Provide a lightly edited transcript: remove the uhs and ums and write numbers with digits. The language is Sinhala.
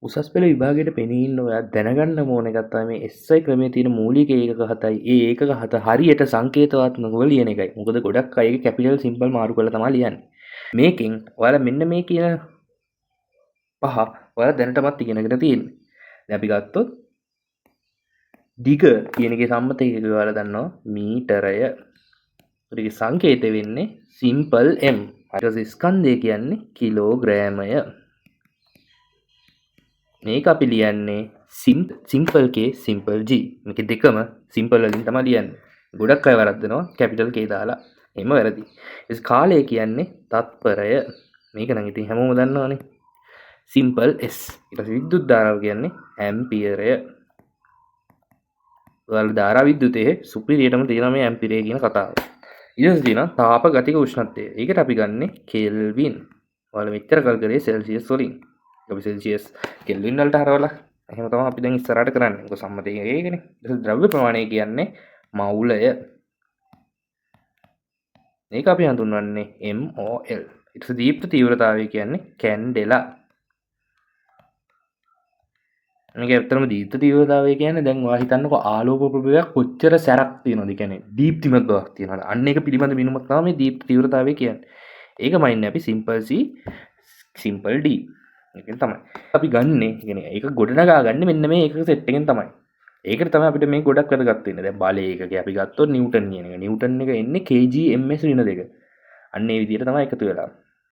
උසස් පෙළ විභාගයට පෙනී ඉන්න ඔයා දැනගන්න ඕන එකක් තමයි මේ SI ක්‍රමයේ තියෙන මූලික ඒකක 7යි. ඒ ඒකක 7 හරියට සංකේතවාත්මකව ලියන එකයි. මොකද ගොඩක් අය ඒක කැපිටල් සිම්පල් මාරු කරලා තමයි ලියන්නේ. මේකෙන් ඔයාලා මෙන්න මේ කියන පහ ඔයාලා දැනටමත් ඉගෙනගෙන තියෙන්නේ. දැන් අපි ගත්තොත් දිග කියන එකේ සම්මත ඒකක ඔයාලා දන්නවා මීටරය. ඒකේ සංකේතය වෙන්නේ සිම්පල් m. ඊට පස්සේ ස්කන්ධය කියන්නේ කිලෝග්‍රෑමය. මේක අපි ලියන්නේ සිම්පල් K සිම්පල් G. මේක දෙකම සිම්පල් වලින් තමයි ලියන්නේ. ගොඩක් අය වරද්දනවා කැපිටල් K දාලා. එහෙම වැරදි. ඒ කාලය කියන්නේ තත්පරය. මේක නම් ඉතින් හැමෝම දන්නවනේ. Simple S. ඊට පස්සේ විද්‍යුත් ධාරාව කියන්නේ ඇම්පියරය. ඔයාලා ධාරා විද්‍යුතයේ සුපිරියටම තියෙනවා මේ ඇම්පියරය කියන කතාව. ඊට පස්සේ තියෙනවා තාප ගතික උෂ්ණත්වය. ඒකට අපි ගන්නෙ කෙල්වින්. ඔයාලා මෙච්චර කල් කරේ සෙල්සියස් වලින්. අපි සෙල්සියස් කෙල්වින් වලට හරවලා එහෙම තමයි අපි දැන් ඉස්සරහට කරන්නේ. මොකද සම්මතය ඒකනේ. ඊට ද්‍රව්‍ය ප්‍රමාණය කියන්නේ මවුලය. මේක අපි හඳුන්වන්නේ MOL. ඊට පස්සේ දීප්ත තීව්‍රතාවය කියන්නේ කැන්ඩෙලා. මේක ඇත්තටම දීප්ත තීව්‍රතාවය කියන්නේ දැන් ඔයා හිතන්නකෝ ආලෝක ප්‍රභාවයක් කොච්චර සැරක් තියෙනවද කියන්නේ දීප්තිමත් බවක් තියෙනවා. අන්න ඒක පිළිබඳ මිනුමක් තමයි මේ දීප්ත තීව්‍රතාවය කියන්නේ. ඒකමයි ඉන්නේ අපි සිම්පල් C සිම්පල් D. ඒකෙන් තමයි අපි ගන්නෙ. කියන්නේ ඒක ගොඩනගා ගන්න මෙන්න මේ එකක සෙට් එකෙන් තමයි. ඒකට තමයි අපිට මේ ගොඩක් වැදගත් වෙන්නේ. දැන් බලය ඒකක අපි ගත්තොත් නිව්ටන් කියන එක. නිව්ටන් එක එන්නේ kg ms ඍණ 2. අන්න ඒ විදිහට තමයි එකතු වෙලා.